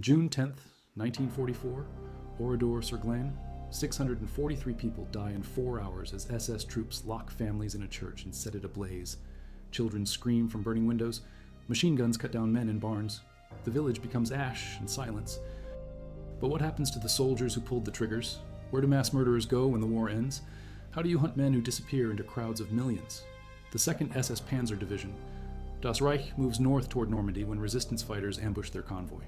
June 10th, 1944, Oradour-sur-Glane. 643 people die in 4 hours as SS troops lock families in a church and set it ablaze. Children scream from burning windows. Machine guns cut down men in barns. The village becomes ash and silence. But what happens to the soldiers who pulled the triggers? Where do mass murderers go when the war ends? How do you hunt men who disappear into crowds of millions? The 2nd SS Panzer Division. Das Reich moves north toward Normandy when resistance fighters ambush their convoy.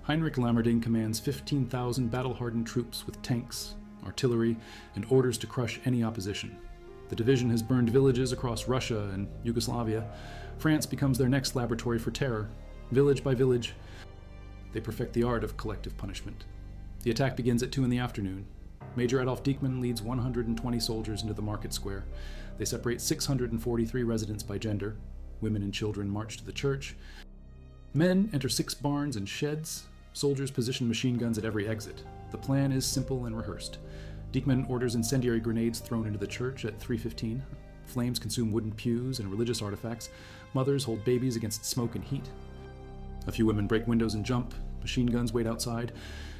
Heinrich Lammerding commands 15,000 battle-hardened troops with tanks, artillery, and orders to crush any opposition. The division has burned villages across Russia and Yugoslavia. France becomes their next laboratory for terror. Village by village, they perfect the art of collective punishment. The attack begins at 2 in the afternoon. Major Adolf Diekmann leads 120 soldiers into the market square. They separate 643 residents by gender. Women and children march to the church. Men enter 6 barns and sheds. Soldiers position machine guns at every exit. The plan is simple and rehearsed. Diekmann orders incendiary grenades thrown into the church at 3:15. Flames consume wooden pews and religious artifacts. Mothers hold babies against smoke and heat. A few women break windows and jump. Machine guns wait outside.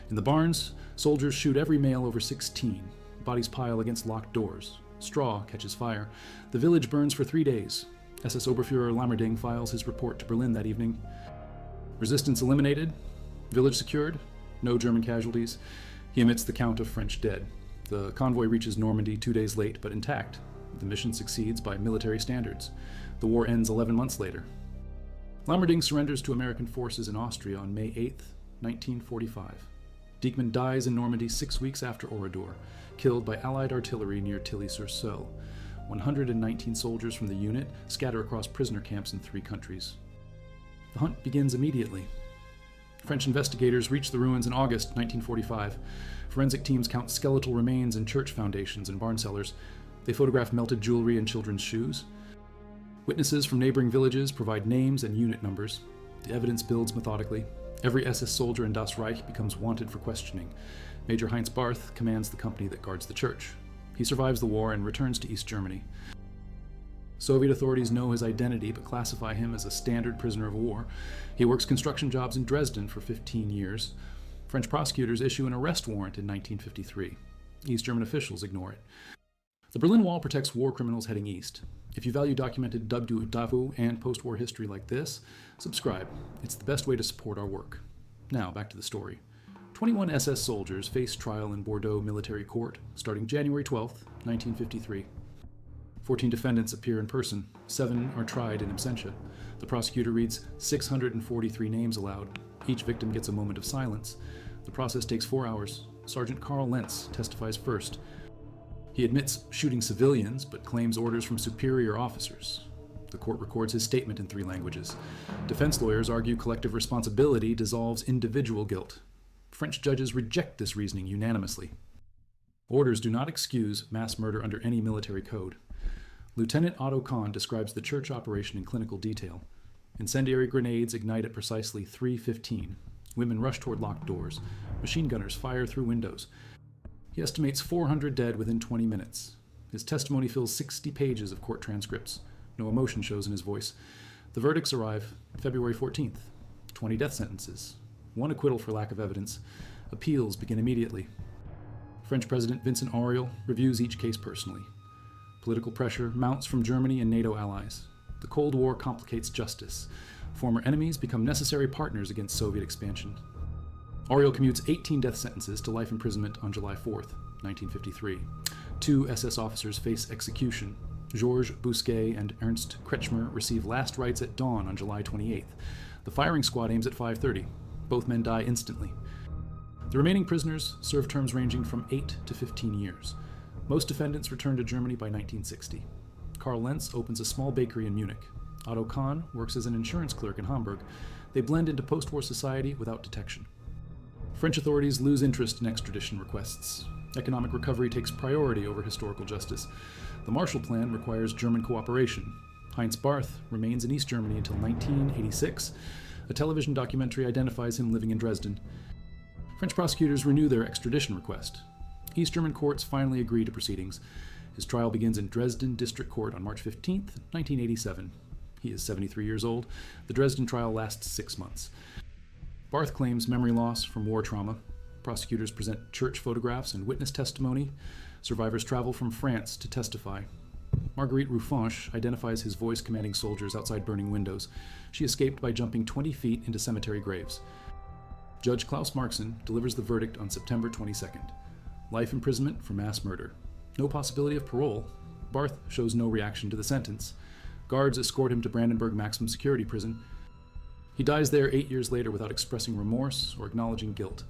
In the barns, soldiers shoot every male over 16. Bodies pile against locked doors. Straw catches fire. The village burns for 3 days. SS Oberfuhrer Lammerding files his report to Berlin that evening. Resistance eliminated. Village secured. No German casualties. He omits the count of French dead. The convoy reaches Normandy 2 days late, but intact. The mission succeeds by military standards. The war ends 11 months later. Lammerding surrenders to American forces in Austria on May 8, 1945. Diekmann dies in Normandy 6 weeks after Oradour, killed by Allied artillery near Tilly-sur-Seulles. 119 soldiers from the unit scatter across prisoner camps in 3 countries. The hunt begins immediately. French investigators reach the ruins in August 1945. Forensic teams count skeletal remains in church foundations and barn cellars. They photograph melted jewelry and children's shoes. Witnesses from neighboring villages provide names and unit numbers. The evidence builds methodically. Every SS soldier in Das Reich becomes wanted for questioning. Major Heinz Barth commands the company that guards the church. He survives the war and returns to East Germany. Soviet authorities know his identity but classify him as a standard prisoner of war. He works construction jobs in Dresden for 15 years. French prosecutors issue an arrest warrant in 1953. East German officials ignore it. The Berlin Wall protects war criminals heading east. If you value documented WW and post-war history like this, subscribe. It's the best way to support our work. Now, back to the story. 21 SS soldiers face trial in Bordeaux Military Court starting January 12, 1953. 14 defendants appear in person. 7 are tried in absentia. The prosecutor reads 643 names aloud. Each victim gets a moment of silence. The process takes 4 hours. Sergeant Karl Lentz testifies first. He admits shooting civilians, but claims orders from superior officers. The court records his statement in 3 languages. Defense lawyers argue collective responsibility dissolves individual guilt. French judges reject this reasoning unanimously. Orders do not excuse mass murder under any military code. Lieutenant Otto Kahn describes the church operation in clinical detail. Incendiary grenades ignite at precisely 3:15. Women rush toward locked doors. Machine gunners fire through windows. He estimates 400 dead within 20 minutes. His testimony fills 60 pages of court transcripts. No emotion shows in his voice. The verdicts arrive February 14th. 20 death sentences. 1 acquittal for lack of evidence. Appeals begin immediately. French President Vincent Auriol reviews each case personally. Political pressure mounts from Germany and NATO allies. The Cold War complicates justice. Former enemies become necessary partners against Soviet expansion. Auriol commutes 18 death sentences to life imprisonment on July 4th, 1953. 2 SS officers face execution. Georges Bousquet and Ernst Kretschmer receive last rites at dawn on July 28th. The firing squad aims at 5:30. Both men die instantly. The remaining prisoners serve terms ranging from 8 to 15 years. Most defendants return to Germany by 1960. Karl Lentz opens a small bakery in Munich. Otto Kahn works as an insurance clerk in Hamburg. They blend into post-war society without detection. French authorities lose interest in extradition requests. Economic recovery takes priority over historical justice. The Marshall Plan requires German cooperation. Heinz Barth remains in East Germany until 1986. A television documentary identifies him living in Dresden. French prosecutors renew their extradition request. East German courts finally agree to proceedings. His trial begins in Dresden District Court on March 15, 1987. He is 73 years old. The Dresden trial lasts 6 months. Barth claims memory loss from war trauma. Prosecutors present church photographs and witness testimony. Survivors travel from France to testify. Marguerite Roufanche identifies his voice commanding soldiers outside burning windows. She escaped by jumping 20 feet into cemetery graves. Judge Klaus Marxen delivers the verdict on September 22nd. Life imprisonment for mass murder. No possibility of parole. Barth shows no reaction to the sentence. Guards escort him to Brandenburg Maximum Security Prison. He dies there 8 years later without expressing remorse or acknowledging guilt.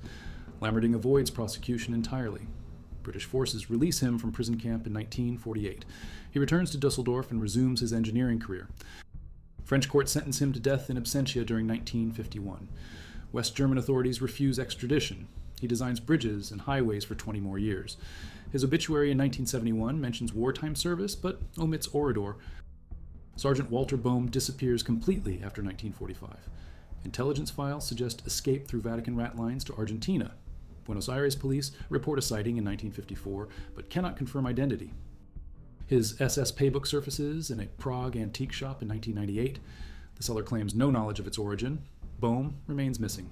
Lammerding avoids prosecution entirely. British forces release him from prison camp in 1948. He returns to Dusseldorf and resumes his engineering career. French courts sentence him to death in absentia during 1951. West German authorities refuse extradition. He designs bridges and highways for 20 more years. His obituary in 1971 mentions wartime service, but omits Oradour. Sergeant Walter Bohm disappears completely after 1945. Intelligence files suggest escape through Vatican rat lines to Argentina. Buenos Aires police report a sighting in 1954, but cannot confirm identity. His SS paybook surfaces in a Prague antique shop in 1998. The seller claims no knowledge of its origin. Bohm remains missing.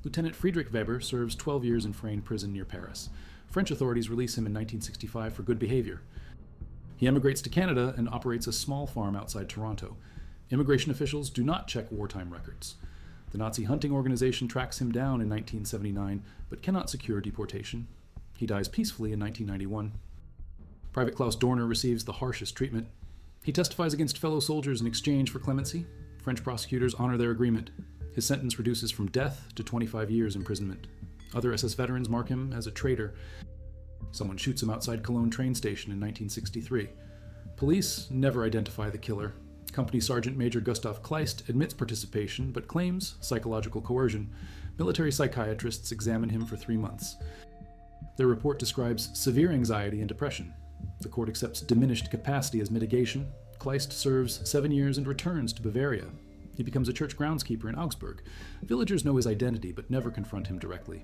Lieutenant Friedrich Weber serves 12 years in Frayne prison near Paris. French authorities release him in 1965 for good behavior. He emigrates to Canada and operates a small farm outside Toronto. Immigration officials do not check wartime records. The Nazi hunting organization tracks him down in 1979, but cannot secure deportation. He dies peacefully in 1991. Private Klaus Dorner receives the harshest treatment. He testifies against fellow soldiers in exchange for clemency. French prosecutors honor their agreement. His sentence reduces from death to 25 years imprisonment. Other SS veterans mark him as a traitor. Someone shoots him outside Cologne train station in 1963. Police never identify the killer. Company Sergeant Major Gustav Kleist admits participation, but claims psychological coercion. Military psychiatrists examine him for 3 months. Their report describes severe anxiety and depression. The court accepts diminished capacity as mitigation. Kleist serves 7 years and returns to Bavaria. He becomes a church groundskeeper in Augsburg. Villagers know his identity, but never confront him directly.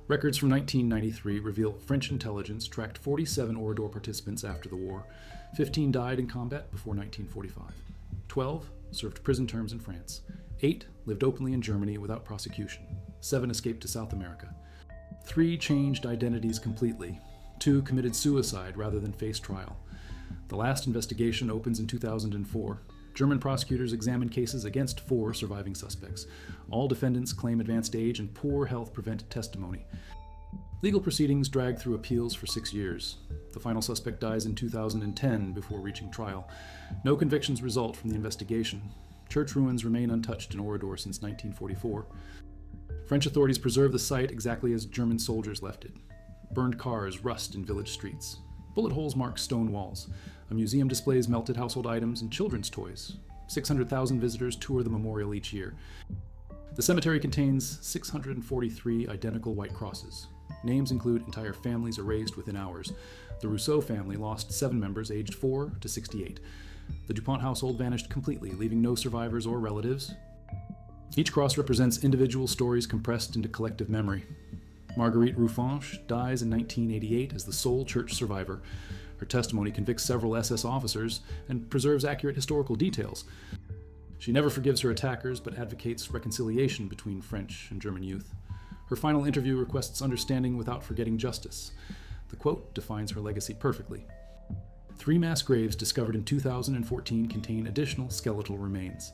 Records from 1993 reveal French intelligence tracked 47 Oradour participants after the war. 15 died in combat before 1945. 12 served prison terms in France. 8 lived openly in Germany without prosecution. 7 escaped to South America. 3 changed identities completely. 2 committed suicide rather than face trial. The last investigation opens in 2004. German prosecutors examine cases against 4 surviving suspects. All defendants claim advanced age and poor health prevent testimony. Legal proceedings drag through appeals for 6 years. The final suspect dies in 2010 before reaching trial. No convictions result from the investigation. Church ruins remain untouched in Oradour since 1944. French authorities preserve the site exactly as German soldiers left it. Burned cars rust in village streets. Bullet holes mark stone walls. A museum displays melted household items and children's toys. 600,000 visitors tour the memorial each year. The cemetery contains 643 identical white crosses. Names include entire families erased within hours. The Rousseau family lost 7 members aged 4 to 68. The DuPont household vanished completely, leaving no survivors or relatives. Each cross represents individual stories compressed into collective memory. Marguerite Roufanche dies in 1988 as the sole church survivor. Her testimony convicts several SS officers and preserves accurate historical details. She never forgives her attackers, but advocates reconciliation between French and German youth. Her final interview requests understanding without forgetting justice. The quote defines her legacy perfectly. 3 mass graves discovered in 2014 contain additional skeletal remains.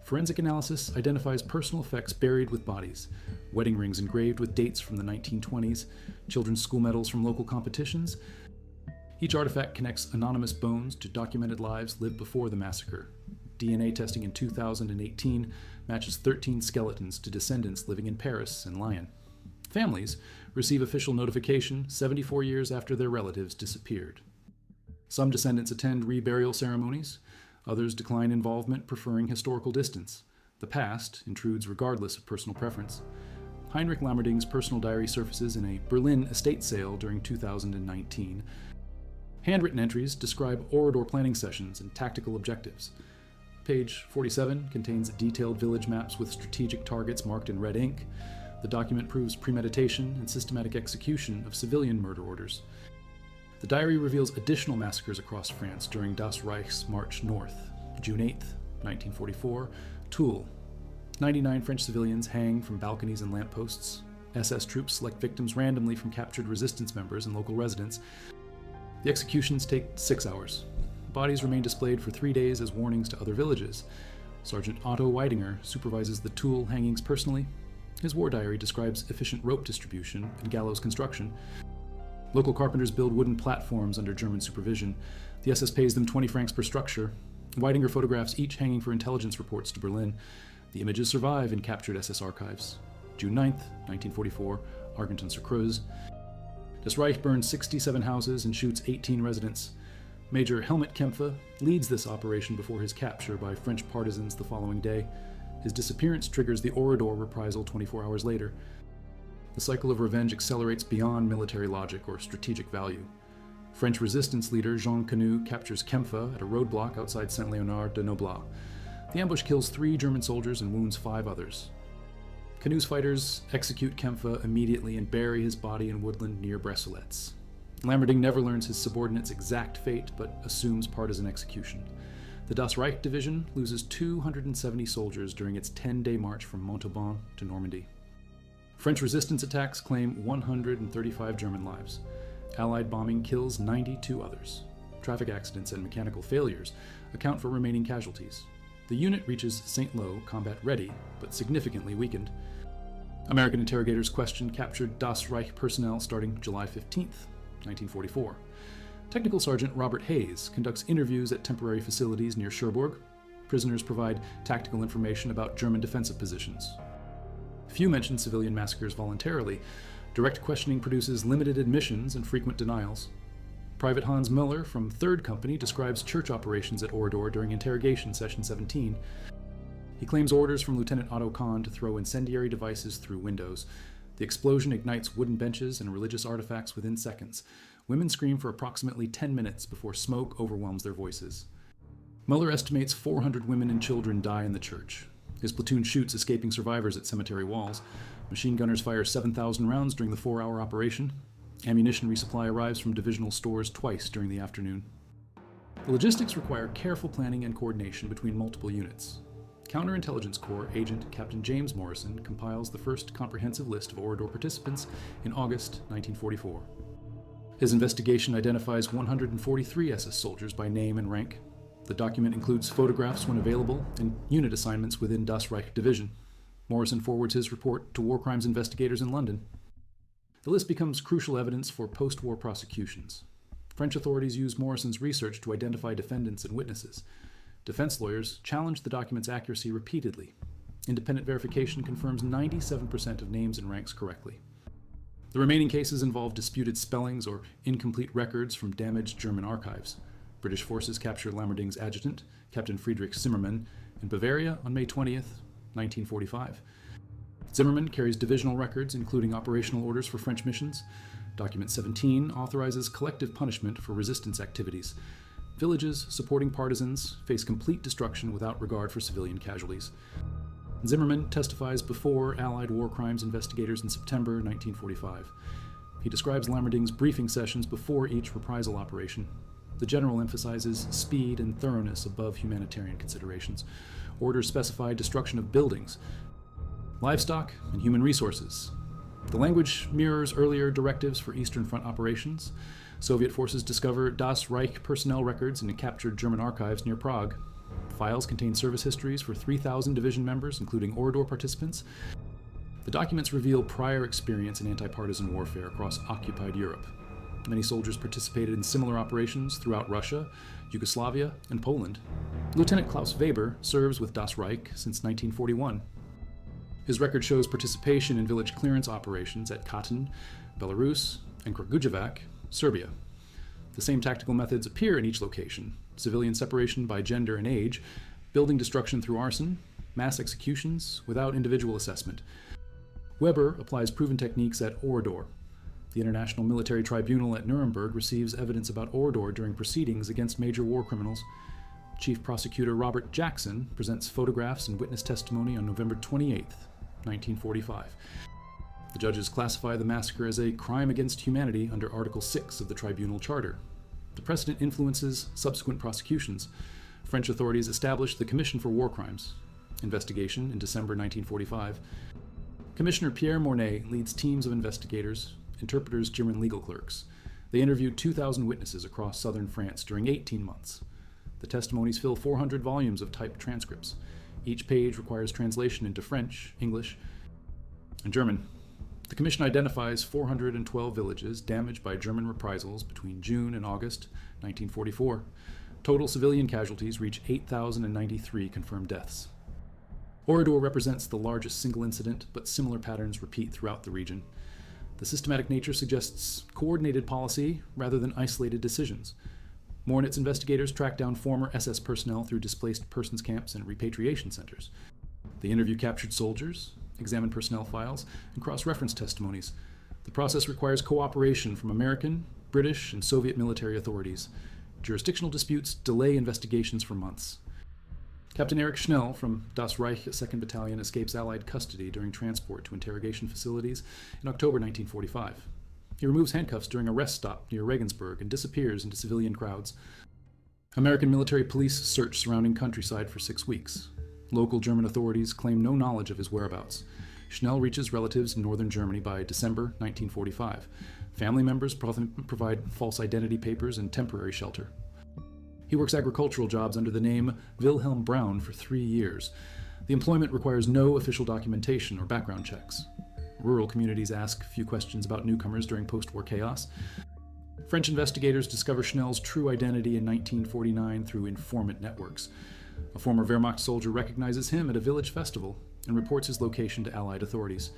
Forensic analysis identifies personal effects buried with bodies, wedding rings engraved with dates from the 1920s, children's school medals from local competitions. Each artifact connects anonymous bones to documented lives lived before the massacre. DNA testing in 2018 matches 13 skeletons to descendants living in Paris and Lyon. Families receive official notification 74 years after their relatives disappeared. Some descendants attend reburial ceremonies. Others decline involvement, preferring historical distance. The past intrudes regardless of personal preference. Heinrich Lammerding's personal diary surfaces in a Berlin estate sale during 2019. Handwritten entries describe Oradour planning sessions and tactical objectives. Page 47 contains detailed village maps with strategic targets marked in red ink. The document proves premeditation and systematic execution of civilian murder orders. The diary reveals additional massacres across France during Das Reich's march north. June 8, 1944, Toul. 99 French civilians hang from balconies and lampposts. SS troops select victims randomly from captured resistance members and local residents. The executions take 6 hours. Bodies remain displayed for 3 days as warnings to other villages. Sergeant Otto Weidinger supervises the Toul hangings personally. His war diary describes efficient rope distribution and gallows construction. Local carpenters build wooden platforms under German supervision. The SS pays them 20 francs per structure. Weidinger photographs each hanging for intelligence reports to Berlin. The images survive in captured SS archives. June 9, 1944, Argenton-sur-Creuse. Das Reich burns 67 houses and shoots 18 residents. Major Helmut Kempfe leads this operation before his capture by French partisans the following day. His disappearance triggers the Oradour reprisal 24 hours later. The cycle of revenge accelerates beyond military logic or strategic value. French resistance leader Jean Canu captures Kempfe at a roadblock outside Saint-Léonard de Noblat. The ambush kills 3 German soldiers and wounds 5 others. Canu's fighters execute Kempfe immediately and bury his body in woodland near Bressolets. Lammerding never learns his subordinate's exact fate, but assumes partisan execution. The Das Reich division loses 270 soldiers during its 10-day march from Montauban to Normandy. French resistance attacks claim 135 German lives. Allied bombing kills 92 others. Traffic accidents and mechanical failures account for remaining casualties. The unit reaches Saint-Lô combat ready, but significantly weakened. American interrogators question captured Das Reich personnel starting July 15, 1944. Technical Sergeant Robert Hayes conducts interviews at temporary facilities near Cherbourg. Prisoners provide tactical information about German defensive positions. Few mention civilian massacres voluntarily. Direct questioning produces limited admissions and frequent denials. Private Hans Müller from 3rd Company describes church operations at Oradour during interrogation session 17. He claims orders from Lieutenant Otto Kahn to throw incendiary devices through windows. The explosion ignites wooden benches and religious artifacts within seconds. Women scream for approximately 10 minutes before smoke overwhelms their voices. Müller estimates 400 women and children die in the church. His platoon shoots escaping survivors at cemetery walls. Machine gunners fire 7,000 rounds during the 4-hour operation. Ammunition resupply arrives from divisional stores twice during the afternoon. The logistics require careful planning and coordination between multiple units. Counterintelligence Corps agent Captain James Morrison compiles the first comprehensive list of Oradour participants in August 1944. His investigation identifies 143 SS soldiers by name and rank. The document includes photographs when available and unit assignments within Das Reich Division. Morrison forwards his report to war crimes investigators in London. The list becomes crucial evidence for post-war prosecutions. French authorities use Morrison's research to identify defendants and witnesses. Defense lawyers challenge the document's accuracy repeatedly. Independent verification confirms 97% of names and ranks correctly. The remaining cases involve disputed spellings or incomplete records from damaged German archives. British forces capture Lammerding's adjutant, Captain Friedrich Zimmermann, in Bavaria on May 20th, 1945. Zimmermann carries divisional records, including operational orders for French missions. Document 17 authorizes collective punishment for resistance activities. Villages supporting partisans face complete destruction without regard for civilian casualties. Zimmermann testifies before Allied war crimes investigators in September 1945. He describes Lammerding's briefing sessions before each reprisal operation. The general emphasizes speed and thoroughness above humanitarian considerations. Orders specify destruction of buildings, livestock, and human resources. The language mirrors earlier directives for Eastern Front operations. Soviet forces discover Das Reich personnel records in captured German archives near Prague. Files contain service histories for 3,000 division members, including Oradour participants. The documents reveal prior experience in anti-partisan warfare across occupied Europe. Many soldiers participated in similar operations throughout Russia, Yugoslavia, and Poland. Lieutenant Klaus Weber serves with Das Reich since 1941. His record shows participation in village clearance operations at Katyn, Belarus, and Kragujevac, Serbia. The same tactical methods appear in each location: civilian separation by gender and age, building destruction through arson, mass executions without individual assessment. Weber applies proven techniques at Oradour. The International Military Tribunal at Nuremberg receives evidence about Oradour during proceedings against major war criminals. Chief Prosecutor Robert Jackson presents photographs and witness testimony on November 28, 1945. The judges classify the massacre as a crime against humanity under Article 6 of the Tribunal Charter. The precedent influences subsequent prosecutions. French authorities establish the Commission for War Crimes. investigation in December 1945. Commissioner Pierre Mornay leads teams of investigators, interpreters, German legal clerks. They interviewed 2,000 witnesses across southern France during 18 months. The testimonies fill 400 volumes of typed transcripts. Each page requires translation into French, English, and German. The Commission identifies 412 villages damaged by German reprisals between June and August 1944. Total civilian casualties reach 8,093 confirmed deaths. Oradour represents the largest single incident, but similar patterns repeat throughout the region. The systematic nature suggests coordinated policy rather than isolated decisions. Mornitz investigators track down former SS personnel through displaced persons camps and repatriation centers. They interview captured soldiers, examine personnel files, and cross-reference testimonies. The process requires cooperation from American, British, and Soviet military authorities. Jurisdictional disputes delay investigations for months. Captain Erich Schnell from Das Reich 2nd Battalion escapes Allied custody during transport to interrogation facilities in October 1945. He removes handcuffs during a rest stop near Regensburg and disappears into civilian crowds. American military police search surrounding countryside for 6 weeks. Local German authorities claim no knowledge of his whereabouts. Schnell reaches relatives in northern Germany by December 1945. Family members provide false identity papers and temporary shelter. He works agricultural jobs under the name Wilhelm Braun for 3 years. The employment requires no official documentation or background checks. Rural communities ask few questions about newcomers during post-war chaos. French investigators discover Schnell's true identity in 1949 through informant networks. A former Wehrmacht soldier recognizes him at a village festival and reports his location to Allied authorities.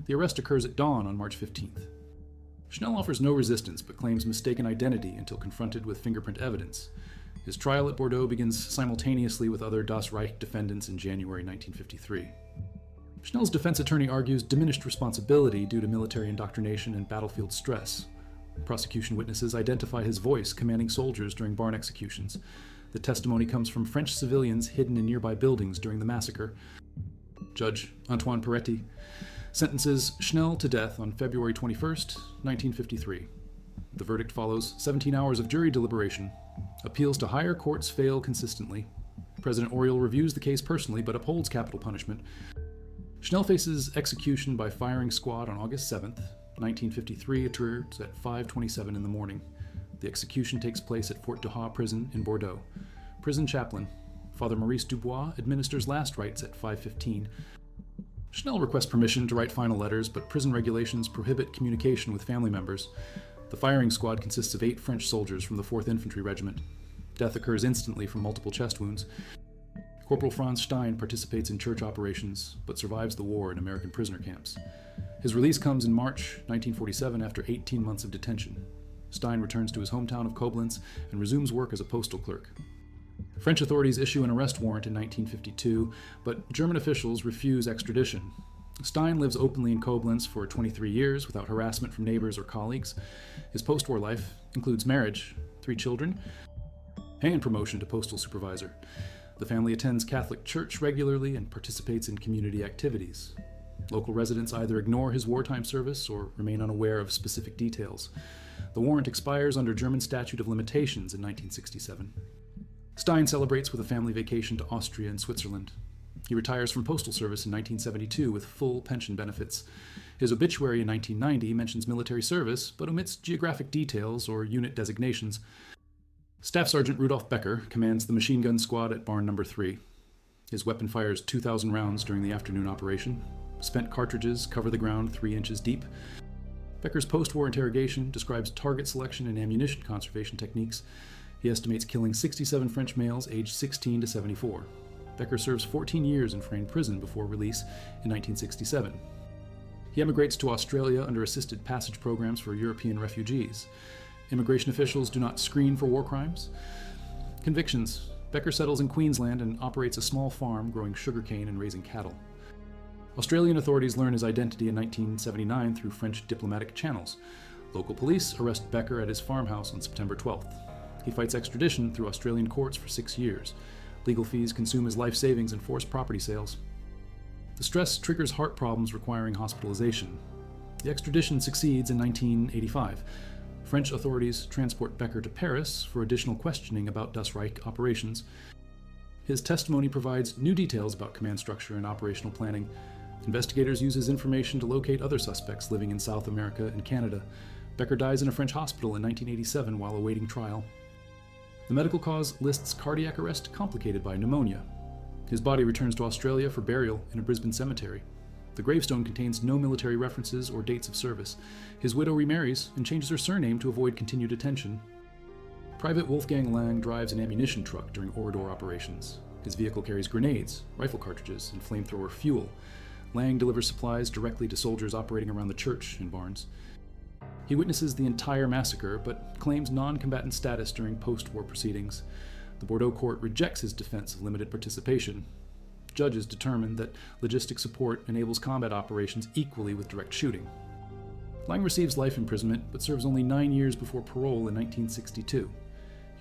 The arrest occurs at dawn on March 15th. Schnell offers no resistance but claims mistaken identity until confronted with fingerprint evidence. His trial at Bordeaux begins simultaneously with other Das Reich defendants in January 1953. Schnell's defense attorney argues diminished responsibility due to military indoctrination and battlefield stress. Prosecution witnesses identify his voice commanding soldiers during barn executions. The testimony comes from French civilians hidden in nearby buildings during the massacre. Judge Antoine Peretti sentences Schnell to death on February 21, 1953. The verdict follows 17 hours of jury deliberation. Appeals to higher courts fail consistently. President Auriol reviews the case personally but upholds capital punishment. Schnell faces execution by firing squad on August 7, 1953, occurs at 5:27 in the morning. The execution takes place at Fort de Haut prison in Bordeaux. Prison chaplain, Father Maurice Dubois, administers last rites at 5:15. Schnell requests permission to write final letters, but prison regulations prohibit communication with family members. The firing squad consists of 8 French soldiers from the 4th Infantry Regiment. Death occurs instantly from multiple chest wounds. Corporal Franz Stein participates in church operations, but survives the war in American prisoner camps. His release comes in March 1947 after 18 months of detention. Stein returns to his hometown of Koblenz and resumes work as a postal clerk. French authorities issue an arrest warrant in 1952, but German officials refuse extradition. Stein lives openly in Koblenz for 23 years without harassment from neighbors or colleagues. His post-war life includes marriage, 3 children, and promotion to postal supervisor. The family attends Catholic church regularly and participates in community activities. Local residents either ignore his wartime service or remain unaware of specific details. The warrant expires under German statute of limitations in 1967. Stein celebrates with a family vacation to Austria and Switzerland. He retires from postal service in 1972 with full pension benefits. His obituary in 1990 mentions military service, but omits geographic details or unit designations. Staff Sergeant Rudolf Becker commands the machine gun squad at Barn No. 3. His weapon fires 2,000 rounds during the afternoon operation. Spent cartridges cover the ground 3 inches deep. Becker's post-war interrogation describes target selection and ammunition conservation techniques. He estimates killing 67 French males aged 16 to 74. Becker serves 14 years in Frayne prison before release in 1967. He emigrates to Australia under assisted passage programs for European refugees. Immigration officials do not screen for war crimes. Convictions. Becker settles in Queensland and operates a small farm growing sugarcane and raising cattle. Australian authorities learn his identity in 1979 through French diplomatic channels. Local police arrest Becker at his farmhouse on September 12th. He fights extradition through Australian courts for 6 years. Legal fees consume his life savings and forced property sales. The stress triggers heart problems requiring hospitalization. The extradition succeeds in 1985. French authorities transport Becker to Paris for additional questioning about Das Reich operations. His testimony provides new details about command structure and operational planning. Investigators use his information to locate other suspects living in South America and Canada. Becker dies in a French hospital in 1987 while awaiting trial. The medical cause lists cardiac arrest complicated by pneumonia. His body returns to Australia for burial in a Brisbane cemetery. The gravestone contains no military references or dates of service. His widow remarries and changes her surname to avoid continued attention. Private Wolfgang Lang drives an ammunition truck during Oradour operations. His vehicle carries grenades, rifle cartridges, and flamethrower fuel. Lang delivers supplies directly to soldiers operating around the church in Barnes. He witnesses the entire massacre, but claims non-combatant status during post-war proceedings. The Bordeaux court rejects his defense of limited participation. Judges determined that logistic support enables combat operations equally with direct shooting. Lang receives life imprisonment, but serves only 9 years before parole in 1962.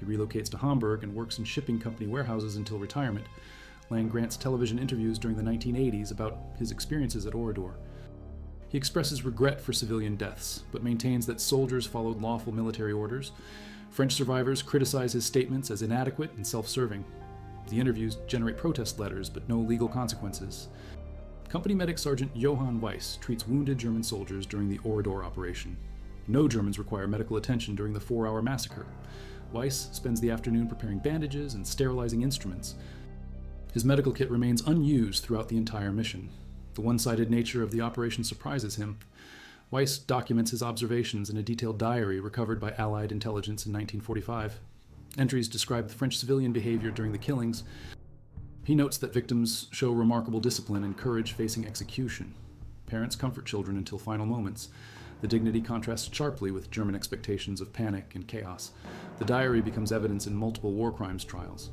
He relocates to Hamburg and works in shipping company warehouses until retirement. Lang grants television interviews during the 1980s about his experiences at Oradour. He expresses regret for civilian deaths, but maintains that soldiers followed lawful military orders. French survivors criticize his statements as inadequate and self-serving. The interviews generate protest letters, but no legal consequences. Company medic Sergeant Johann Weiss treats wounded German soldiers during the Oradour operation. No Germans require medical attention during the 4-hour massacre. Weiss spends the afternoon preparing bandages and sterilizing instruments. His medical kit remains unused throughout the entire mission. The one-sided nature of the operation surprises him. Weiss documents his observations in a detailed diary recovered by Allied intelligence in 1945. Entries describe the French civilian behavior during the killings. He notes that victims show remarkable discipline and courage facing execution. Parents comfort children until final moments. The dignity contrasts sharply with German expectations of panic and chaos. The diary becomes evidence in multiple war crimes trials.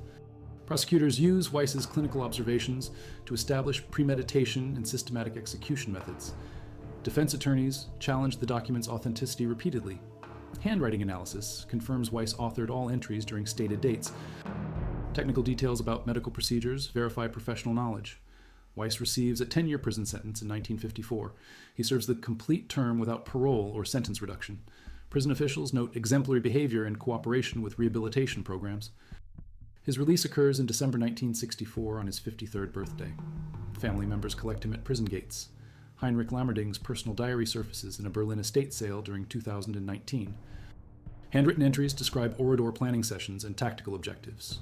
Prosecutors use Weiss's clinical observations to establish premeditation and systematic execution methods. Defense attorneys challenge the document's authenticity repeatedly. Handwriting analysis confirms Weiss authored all entries during stated dates. Technical details about medical procedures verify professional knowledge. Weiss receives a 10-year prison sentence in 1954. He serves the complete term without parole or sentence reduction. Prison officials note exemplary behavior and cooperation with rehabilitation programs. His release occurs in December 1964 on his 53rd birthday. Family members collect him at prison gates. Heinrich Lammerding's personal diary surfaces in a Berlin estate sale during 2019. Handwritten entries describe Oradour planning sessions and tactical objectives.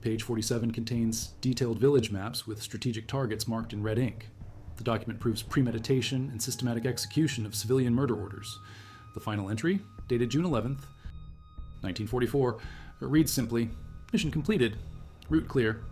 Page 47 contains detailed village maps with strategic targets marked in red ink. The document proves premeditation and systematic execution of civilian murder orders. The final entry, dated June 11th, 1944, reads simply, "Mission completed. Route clear."